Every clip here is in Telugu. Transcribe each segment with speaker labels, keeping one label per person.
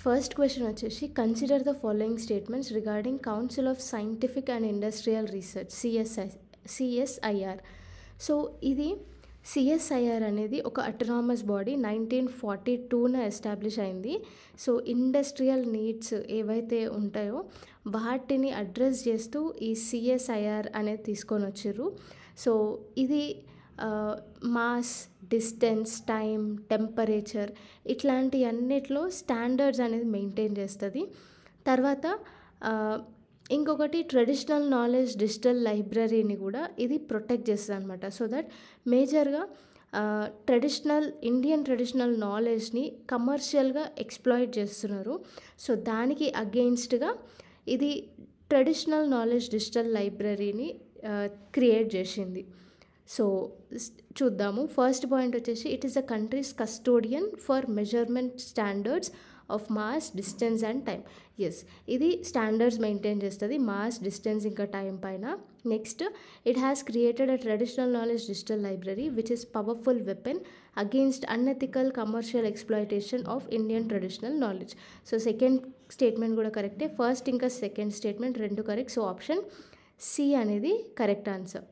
Speaker 1: ఫస్ట్ క్వశ్చన్ వచ్చేసి consider the following statements regarding council of scientific and industrial research CSIR. So ఇది సిఎస్ఐఆర్ అనేది ఒక అటనామస్ బాడీ 1942న ఎస్టాబ్లిష్ అయింది. సో ఇండస్ట్రియల్ నీడ్స్ ఏవైతే ఉంటాయో వాటిని అడ్రస్ చేస్తూ ఈ సిఎస్ఐఆర్ అనేది తీసుకొని వచ్చిర్రు. సో ఇది మాస్, డిస్టెన్స్, టైం, టెంపరేచర్ ఇట్లాంటి అన్నిట్లో స్టాండర్డ్స్ అనేది మెయింటైన్ చేస్తుంది. తర్వాత ఇంకొకటి ట్రెడిషనల్ నాలెడ్జ్ డిజిటల్ లైబ్రరీని కూడా ఇది ప్రొటెక్ట్ చేస్తుంది అనమాట. సో దట్ మేజర్గా ఇండియన్ ట్రెడిషనల్ నాలెడ్జ్ని కమర్షియల్గా ఎక్స్ప్లాయిట్ చేస్తున్నారు. సో దానికి అగెయిన్స్ట్గా ఇది ట్రెడిషనల్ నాలెడ్జ్ డిజిటల్ లైబ్రరీని క్రియేట్ చేసింది. సో చూద్దాము. ఫస్ట్ పాయింట్ వచ్చేసి it is the country's custodian for measurement standards of mass, distance and time. Yes, ఇది స్టాండర్డ్స్ మెయింటైన్ చేస్తుంది మాస్, డిస్టెన్స్ ఇంకా టైం పైన. Next, it has created a traditional knowledge digital library which is powerful weapon against unethical commercial exploitation of Indian traditional knowledge. So second statement కూడా కరెక్టే, ఫస్ట్ ఇంకా సెకండ్ స్టేట్మెంట్ రెండు కరెక్ట్. సో ఆప్షన్ సి అనేది కరెక్ట్ ఆన్సర్.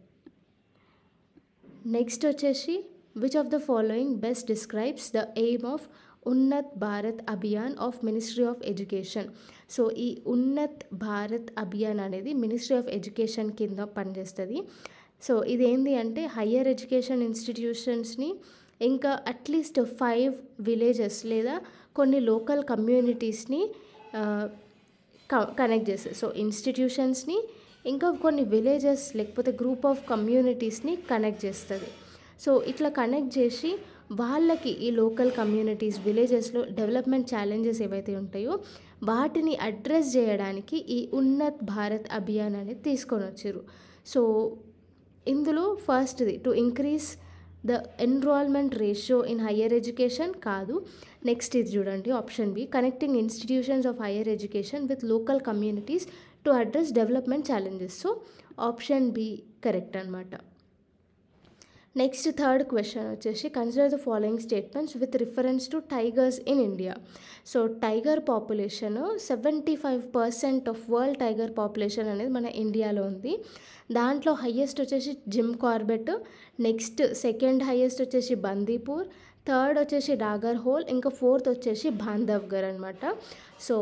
Speaker 1: నెక్స్ట్ వచ్చేసి which of the following best describes the aim of Unnat Bharat Abhiyan of ministry of education. So ఈ ఉన్నత్ భారత్ అభియాన్ అనేది మినిస్ట్రీ ఆఫ్ ఎడ్యుకేషన్ కింద పనిచేస్తుంది. సో ఇదేంటి అంటే హయ్యర్ ఎడ్యుకేషన్ ఇన్స్టిట్యూషన్స్ని ఇంకా అట్లీస్ట్ 5 విలేజెస్ లేదా కొన్ని లోకల్ కమ్యూనిటీస్ని కనెక్ట్ చేస్తుంది. సో ఇన్స్టిట్యూషన్స్ని ఇంకా కొన్ని విలేజెస్ లేకపోతే గ్రూప్ ఆఫ్ కమ్యూనిటీస్ని కనెక్ట్ చేస్తుంది. సో ఇట్లా కనెక్ట్ చేసి వాళ్ళకి ఈ లోకల్ కమ్యూనిటీస్ విలేజెస్లో డెవలప్మెంట్ ఛాలెంజెస్ ఏవైతే ఉంటాయో వాటిని అడ్రస్ చేయడానికి ఈ ఉన్నత్ భారత్ అభియాన్ అనేది తీసుకొని వచ్చారు. సో ఇందులో ఫస్ట్ది to increase the enrolment ratio in higher education కాదు. నెక్స్ట్ ఇది చూడండి, option B connecting institutions of higher education with local communities to address development challenges. So option B correct అనమాట. నెక్స్ట్ థర్డ్ క్వశ్చన్ వచ్చేసి consider the following statements with reference to tigers in India. So tiger population 75% of world tiger population అనేది మన ఇండియాలో ఉంది. దాంట్లో హయ్యెస్ట్ వచ్చేసి Jim Corbett, next second highest వచ్చేసి బందీపూర్, థర్డ్ వచ్చేసి నాగర్ హోల్, ఇంకా ఫోర్త్ వచ్చేసి బాంధవ్గర్ అనమాట. So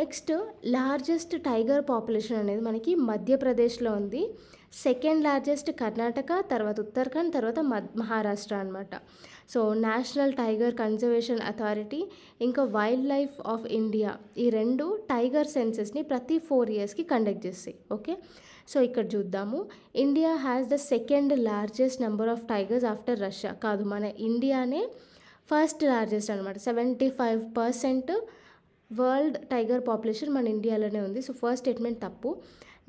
Speaker 1: next largest tiger population అనేది మనకి మధ్యప్రదేశ్లో ఉంది, సెకండ్ లార్జెస్ట్ కర్ణాటక, తర్వాత ఉత్తరాఖండ్, తర్వాత మహారాష్ట్ర అనమాట. So national tiger conservation authority ఇంకా వైల్డ్ లైఫ్ ఆఫ్ ఇండియా ఈ రెండు టైగర్ సెన్సెస్ని ప్రతి 4 ఇయర్స్కి కండక్ట్ చేస్తాయి. ఓకే, సో ఇక్కడ చూద్దాము. India has the second largest number of tigers after Russia. కాదు, మన ఇండియానే ఫస్ట్ లార్జెస్ట్ అనమాట. 75% వరల్డ్ టైగర్ పాపులేషన్ మన ఇండియాలోనే ఉంది. సో ఫస్ట్ స్టేట్మెంట్ తప్పు.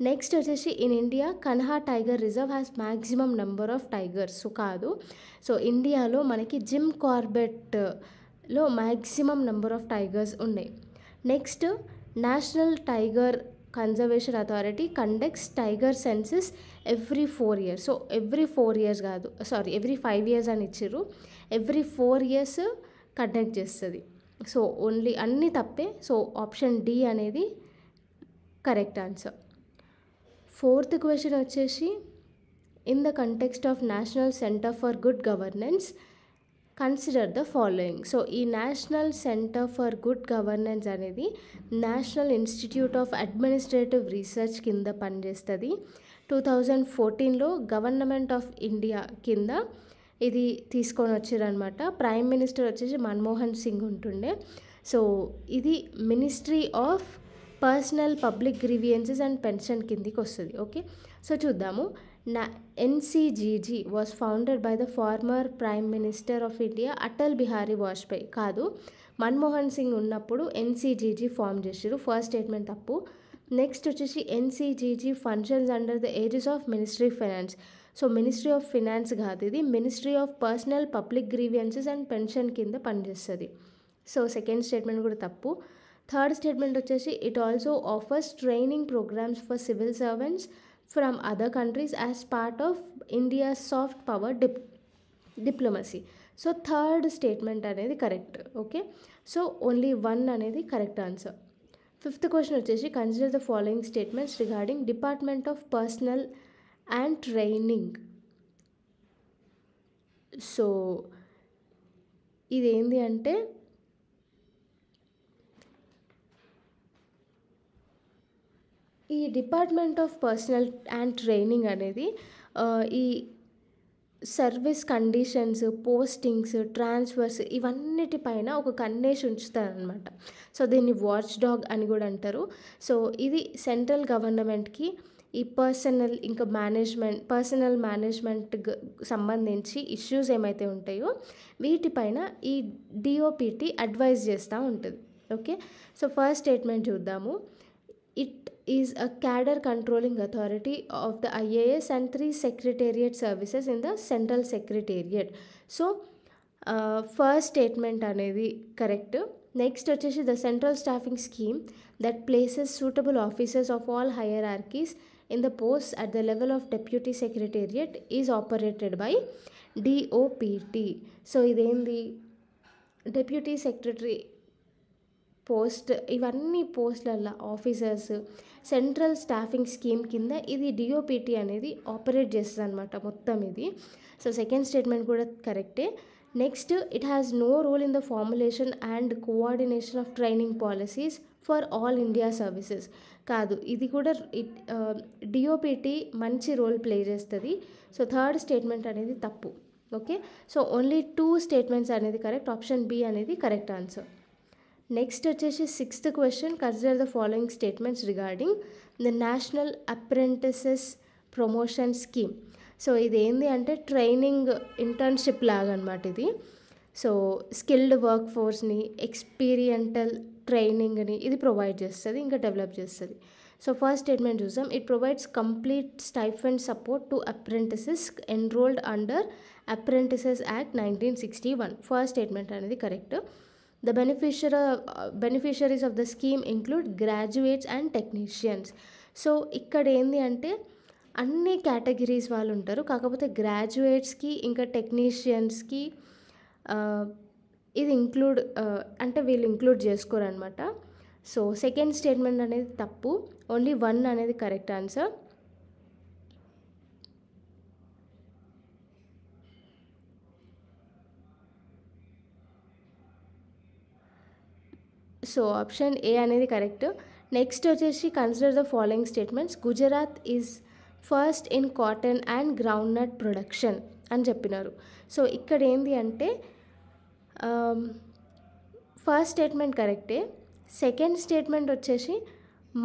Speaker 1: నెక్స్ట్ వచ్చేసి in India Kanha tiger reserve has maximum number of tigers. So కాదు. సో ఇండియాలో మనకి జిమ్ కార్బెట్లో మ్యాక్సిమం నెంబర్ ఆఫ్ టైగర్స్ ఉన్నాయి. Next national tiger conservation authority conducts tiger census every 4 years. So every 4 years కాదు, ఎవ్రీ 5 ఇయర్స్ అని ఇచ్చారు. ఎవ్రీ 4 ఇయర్స్ కండక్ట్ చేస్తుంది. సో ఓన్లీ అన్నీ తప్పే. సో ఆప్షన్ డి అనేది కరెక్ట్ ఆన్సర్. ఫోర్త్ క్వశ్చన్ వచ్చేసి in the context of national centre for good governance consider the following. So ఈ national centre for good governance అనేది national institute of administrative research కింద పనిచేస్తుంది. 2014లో గవర్నమెంట్ ఆఫ్ ఇండియా కింద ఇది తీసుకొని వచ్చారనమాట. ప్రైమ్ మినిస్టర్ వచ్చేసి మన్మోహన్ సింగ్ ఉంటుండే. సో ఇది ministry of personnel public grievances and pension కిందికి వస్తుంది. ఓకే, సో చూద్దాము. NCGG was founded by the former prime minister of India Atal Bihari Vajpayee. కాదు, మన్మోహన్ సింగ్ ఉన్నప్పుడు ఎన్సీజీజీ ఫామ్ చేశారు. ఫస్ట్ స్టేట్మెంట్ తప్పు. నెక్స్ట్ వచ్చేసి NCGG functions under the aegis of ministry of finance. So ministry of finance కాదు, ఇది ministry of personnel public grievances and pension కింద పనిచేస్తుంది. సో సెకండ్ స్టేట్మెంట్ కూడా తప్పు. థర్డ్ స్టేట్మెంట్ వచ్చేసి it also offers training programmes for civil servants from other countries as part of India soft power diplomacy. So third statement అనేది కరెక్ట్. ఓకే, సో ఓన్లీ 1 అనేది కరెక్ట్ ఆన్సర్. ఫిఫ్త్ క్వశ్చన్ వచ్చేసి consider the following statements regarding department of personnel and training. So ఇదేంటి అంటే ఈ department of personnel and training అనేది ఈ సర్వీస్ కండిషన్స్, పోస్టింగ్స్, ట్రాన్స్ఫర్స్ ఇవన్నిటిపైన ఒక కన్నేసి ఉంచుతారనమాట. సో దీన్ని వాచ్ డాగ్ అని కూడా అంటారు. సో ఇది సెంట్రల్ గవర్నమెంట్కి ఈ పర్సనల్ మేనేజ్మెంట్ సంబంధించి ఇష్యూస్ ఏమైతే ఉంటాయో వీటిపైన ఈ డిఓపిటి అడ్వైజ్ చేస్తూ ఉంటుంది. ఓకే, సో ఫస్ట్ స్టేట్మెంట్ చూద్దాము. It is a cadre controlling authority of the IAS and 3 secretariat services in the central secretariat. So first statement అనేది కరెక్ట్. నెక్స్ట్ వచ్చేసి the central staffing scheme that places suitable officers of all hierarchies in the posts at the level of deputy secretariat is operated by DOPT. So ఇదేంది, డెప్యూటీ సెక్రటరీ పోస్ట్, ఇవన్నీ పోస్ట్లల్లో ఆఫీసర్స్ సెంట్రల్ స్టాఫింగ్ స్కీమ్ కింద ఇది డిఓపిటి అనేది ఆపరేట్ చేస్తుంది అనమాట మొత్తం ఇది. సో సెకండ్ స్టేట్మెంట్ కూడా కరెక్టే. Next, it has no role in the formulation and coordination of training policies for all India services. కాదు, ఇది కూడా డిఓపిటి మంచి రోల్ ప్లే చేస్తుంది. సో థర్డ్ స్టేట్మెంట్ అనేది తప్పు. ఓకే, సో ఓన్లీ 2 స్టేట్మెంట్స్ అనేది కరెక్ట్. ఆప్షన్ బి అనేది కరెక్ట్ ఆన్సర్. నెక్స్ట్ వచ్చేసి sixth question, consider the following statements regarding the national apprentices promotion scheme. So ఇది ఏంది అంటే ట్రైనింగ్ ఇంటర్న్షిప్ లాగా అనమాట ఇది. సో స్కిల్డ్ వర్క్ ఫోర్స్ని, ఎక్స్పీరియెంటల్ ట్రైనింగ్ని ఇది ప్రొవైడ్ చేస్తుంది, ఇంకా డెవలప్ చేస్తుంది. సో ఫస్ట్ స్టేట్మెంట్ చూసాం. It provides complete stipend support to apprentices enrolled under apprentices act 1961. First statement అనేది correct. The beneficiaries of the scheme include graduates and technicians. సో ఇక్కడ ఏంది అంటే అన్ని కేటగిరీస్ వాళ్ళు ఉంటారు, కాకపోతే గ్రాడ్యుయేట్స్కి ఇంకా టెక్నీషియన్స్కి ఇది అంటే వీళ్ళు ఇంక్లూడ్ చేసుకోరనమాట. సో సెకండ్ స్టేట్మెంట్ అనేది తప్పు. ఓన్లీ 1 అనేది correct answer. So option A అనేది కరెక్ట్. నెక్స్ట్ వచ్చేసి consider the following statements. Gujarat is first in cotton and groundnut production అని చెప్పినారు. సో ఇక్కడ ఏంది అంటే ఫస్ట్ స్టేట్మెంట్ కరెక్టే. సెకండ్ స్టేట్మెంట్ వచ్చేసి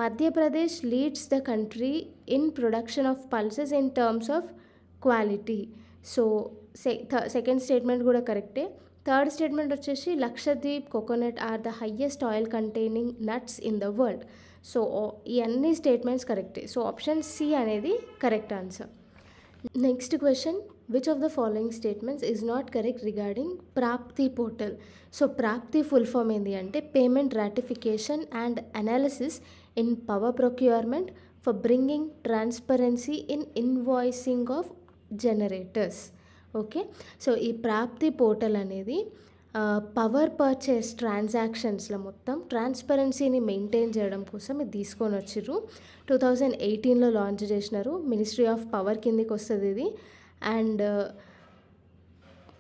Speaker 1: Madhya Pradesh leads the country in production of pulses in terms of quality. So second statement కూడా కరెక్టే. థర్డ్ స్టేట్మెంట్ వచ్చేసి Lakshadweep coconut are the highest oil containing nuts in the world. So ఈ అన్ని స్టేట్మెంట్స్ కరెక్టే. సో ఆప్షన్ సి అనేది correct answer. Next question, which of the following statements is not correct regarding PRAAPTI portal. So PRAAPTI full form ఏంటి అంటే payment ratification and analysis in power procurement for bringing transparency in invoicing of generators. Okay, so ఈ ప్రాప్తి పోర్టల్ అనేది పవర్ పర్చేస్ ట్రాన్సాక్షన్స్లో మొత్తం ట్రాన్స్పరెన్సీని మెయింటైన్ చేయడం కోసం ఇది తీసుకొని వచ్చిర్రు. 2018లో లాంచ్ చేసినారు. మినిస్ట్రీ ఆఫ్ పవర్ కిందకి వస్తుంది ఇది. అండ్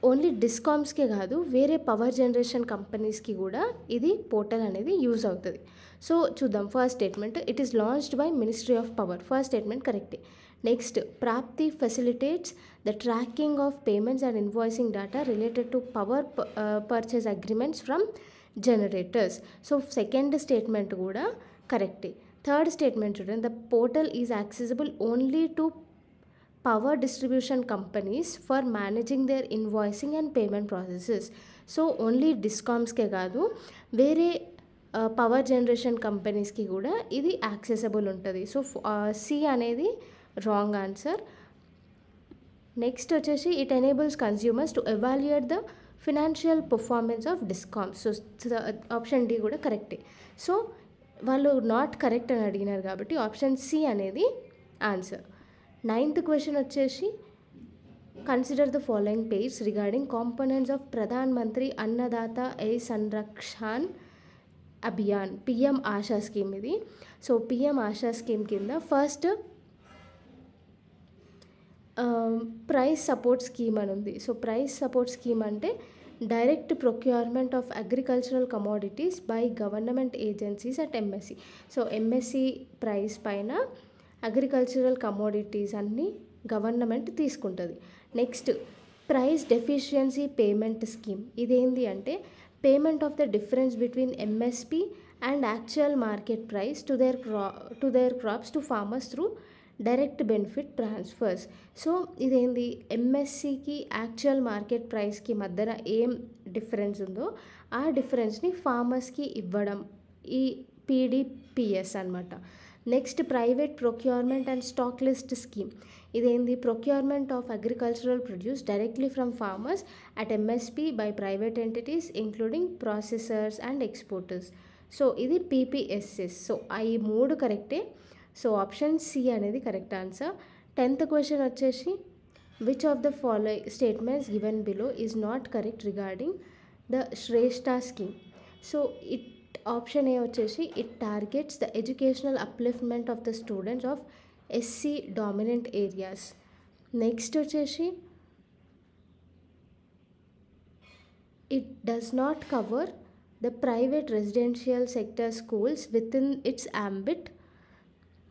Speaker 1: ఓన్లీ డిస్కామ్స్కే కాదు, వేరే పవర్ జనరేషన్ కంపెనీస్కి కూడా ఇది పోర్టల్ అనేది యూజ్ అవుతుంది. సో చూద్దాం. First statement, it is launched by ministry of power. First statement కరెక్టే. Next, Praapti facilitates the tracking of payments and invoicing data related to power purchase agreements from generators. So second statement కూడా కరెక్టే. థర్డ్ స్టేట్మెంట్ చూడండి, the portal is accessible only to power distribution companies for managing their invoicing and payment processes. So only డిస్కామ్స్కే కాదు, వేరే పవర్ జనరేషన్ కంపెనీస్కి కూడా ఇది యాక్సెసిబుల్ ఉంటుంది. సో సి అనేది రాంగ్ ఆన్సర్. నెక్స్ట్ వచ్చేసి it enables consumers to evaluate the financial performance of discoms. So option D కూడా కరెక్టే. సో వాళ్ళు నాట్ కరెక్ట్ అని అడిగినారు కాబట్టి ఆప్షన్ సి అనేది ఆన్సర్. 9th క్వశ్చన్ వచ్చేసి consider the following page regarding components of Pradhan Mantri Annadata Aay Sanrakshan Abhiyan, PM AASHA scheme ఇది. సో పిఎం ఆశా స్కీమ్ కింద ఫస్ట్ ప్రైస్ సపోర్ట్ స్కీమ్ అని ఉంది. సో ప్రైస్ సపోర్ట్ స్కీమ్ అంటే direct procurement of agricultural commodities by government agencies at MSc. So MSc price పైన అగ్రికల్చరల్ కమోడిటీస్ అన్నీ గవర్నమెంట్ తీసుకుంటుంది. Next price deficiency payment scheme. ఇదేంటి అంటే payment of the difference between MSP and actual market price to their crops to farmers through direct benefit transfers. So ఇదేంది, ఎంఎస్సికి యాక్చువల్ మార్కెట్ ప్రైస్కి మధ్యన ఏం డిఫరెన్స్ ఉందో ఆ డిఫరెన్స్ని ఫార్మర్స్కి ఇవ్వడం, ఈ పీడిపిఎస్ అనమాట. Next private procurement and stockist scheme. ఇదేంది, procurement of agricultural produce directly from farmers at MSP by private entities including processors and exporters. So ఇది పీపీఎస్ఎస్. సో ఈ మూడు కరెక్టే. సో ఆప్షన్ సి అనేది కరెక్ట్ ఆన్సర్. 10th క్వశ్చన్ వచ్చేసి which of the following statements given below is not correct regarding the Shreshta scheme. So option A వచ్చేసి it targets the educational upliftment of the students of SC dominant areas. Next వచ్చేసి it does not cover the private residential sector schools within its ambit.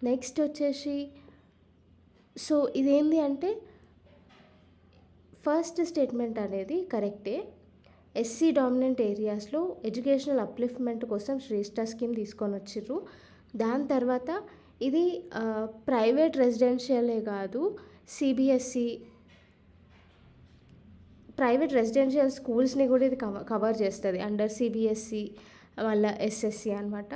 Speaker 1: Next వచ్చేసి సో ఇదేంటి అంటే ఫస్ట్ స్టేట్మెంట్ అనేది కరెక్టే. ఎస్సీ డామినెంట్ ఏరియాస్లో ఎడ్యుకేషనల్ అప్లిఫ్ట్మెంట్ కోసం శ్రేష్ఠ స్కీమ్ తీసుకొని వచ్చిర్రు. దాని తర్వాత ఇది ప్రైవేట్ రెసిడెన్షియలే కాదు, సిబిఎస్సి ప్రైవేట్ రెసిడెన్షియల్ స్కూల్స్ని కూడా ఇది కవర్ చేస్తుంది అండర్ సిబిఎస్సి మళ్ళీ ఎస్ఎస్సి అనమాట.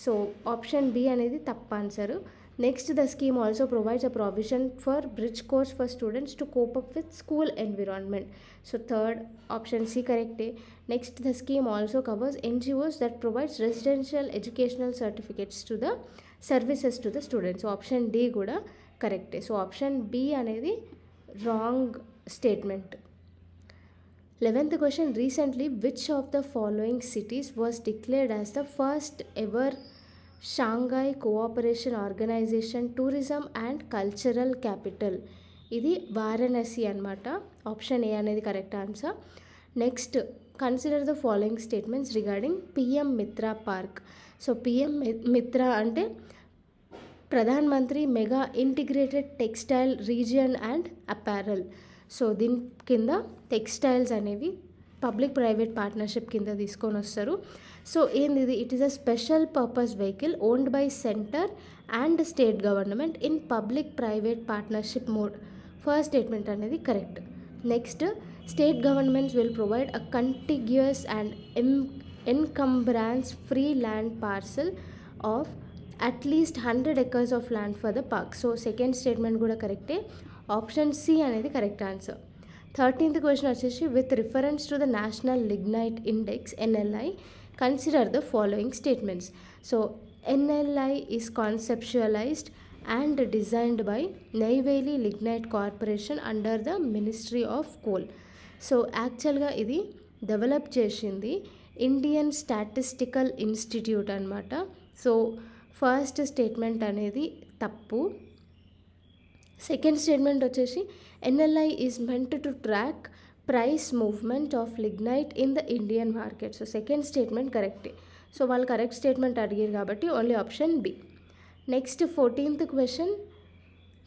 Speaker 1: సో ఆప్షన్ బి అనేది తప్ప answer. Next the scheme also provides a provision for bridge course for students to cope up with school environment. So third option C కరెక్టే. Next the scheme also covers NGOs that provides residential educational certificates to the services to the students. So option D కూడా కరెక్టే. సో ఆప్షన్ బి అనేది wrong statement. 11th question, recently which of the following cities was declared as the first ever Shanghai Cooperation Organization tourism and cultural capital? ఇది వారణాసి అనమాట. ఆప్షన్ ఏ అనేది correct answer. Next consider the following statements regarding PM మిత్ర పార్క్. సో పిఎం మిత్ర అంటే Pradhan Mantri mega integrated textile region and apparel. So దీని కింద టెక్స్టైల్స్ అనేవి పబ్లిక్ ప్రైవేట్ పార్ట్నర్షిప్ కింద తీసుకొని వస్తారు. సో ఏంది ఇది, it is a special purpose vehicle owned by centre and state government in public private partnership mode. First statement అనేది correct. Next state governments will provide a contiguous and encumbrance free land parcel of at least 100 acres of land for the park. So second statement కూడా కరెక్టే. ఆప్షన్ సి అనేది కరెక్ట్ ఆన్సర్. 13th క్వశ్చన్ వచ్చేసి with reference to the national lignite index NLI consider the following statements. So NLI is conceptualised and designed by Neyveli lignite corporation under the ministry of coal. So యాక్చువల్గా ఇది డెవలప్ చేసింది ఇండియన్ స్టాటిస్టికల్ ఇన్స్టిట్యూట్ అనమాట. సో ఫస్ట్ స్టేట్మెంట్ అనేది తప్పు. సెకండ్ స్టేట్మెంట్ వచ్చేసి NLI is meant to track price movement of lignite in the Indian market. So second statement కరెక్టే. సో వాళ్ళు కరెక్ట్ స్టేట్మెంట్ అడిగారు కాబట్టి only option B. Next 14th question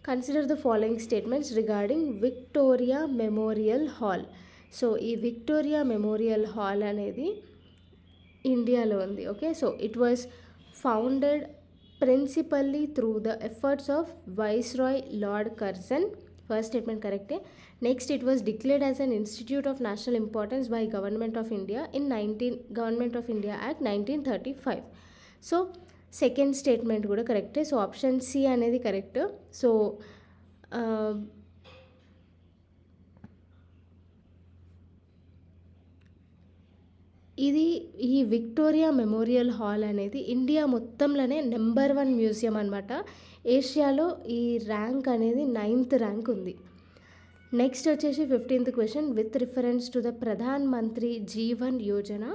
Speaker 1: consider the following statements regarding Victoria memorial hall. So ఈ విక్టోరియా మెమోరియల్ హాల్ అనేది ఇండియాలో ఉంది. Okay, so it was founded principally through the efforts of Viceroy Lord Curzon. First statement correct. Next, it was declared as an institute of national importance by Government of India in Government of India Act 1935. So second statement kuda correct. So option C anedi correct. So ఇది ఈ విక్టోరియా మెమోరియల్ హాల్ అనేది ఇండియా మొత్తంలోనే నెంబర్ 1 మ్యూజియం అనమాట. ఏషియాలో ఈ ర్యాంక్ అనేది 9th ర్యాంక్ ఉంది. నెక్స్ట్ వచ్చేసి 15th question, with reference to the Pradhan Mantri Jeevan Yojana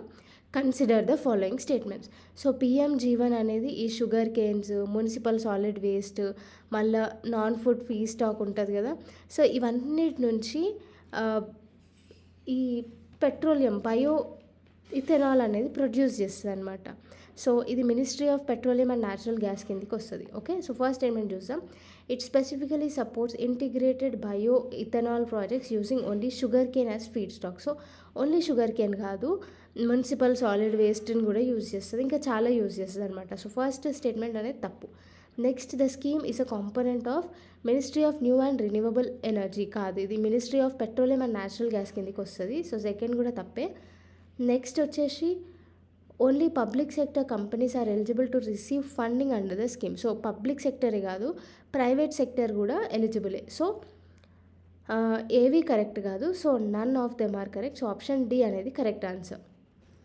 Speaker 1: consider the following statements. So PM Jeevan అనేది ఈ sugar canes, municipal solid waste, మళ్ళీ నాన్ ఫుడ్ ఫీ స్టాక్ ఉంటుంది కదా, సో ఇవన్నిటి నుంచి ఈ పెట్రోలియం బయో ఇథెనాల్ అనేది ప్రొడ్యూస్ చేస్తుంది అనమాట. సో ఇది ministry of petroleum and natural gas కిందకి వస్తుంది. ఓకే, సో ఫస్ట్ స్టేట్మెంట్ చూద్దాం. It specifically supports integrated bio ethanol projects using only sugar Kane as feedstock. So only sugar cane కాదు, మున్సిపల్ సాలిడ్ వేస్ట్ని కూడా యూజ్ చేస్తుంది, ఇంకా చాలా యూజ్ చేస్తుంది అనమాట. సో ఫస్ట్ స్టేట్మెంట్ అనేది తప్పు. Next, the scheme is a component of ministry of New and Renewable Energy. కాదు, ఇది ministry of petroleum and natural gas కిందకి వస్తుంది. సో సెకండ్ కూడా తప్పే. నెక్స్ట్ వచ్చేసి only public sector companies are eligible to receive funding under the scheme. So public సెక్టరే కాదు, ప్రైవేట్ సెక్టర్ కూడా ఎలిజిబులే. సో ఏవి కరెక్ట్ కాదు. So none of them are correct. So option D అనేది కరెక్ట్ ఆన్సర్.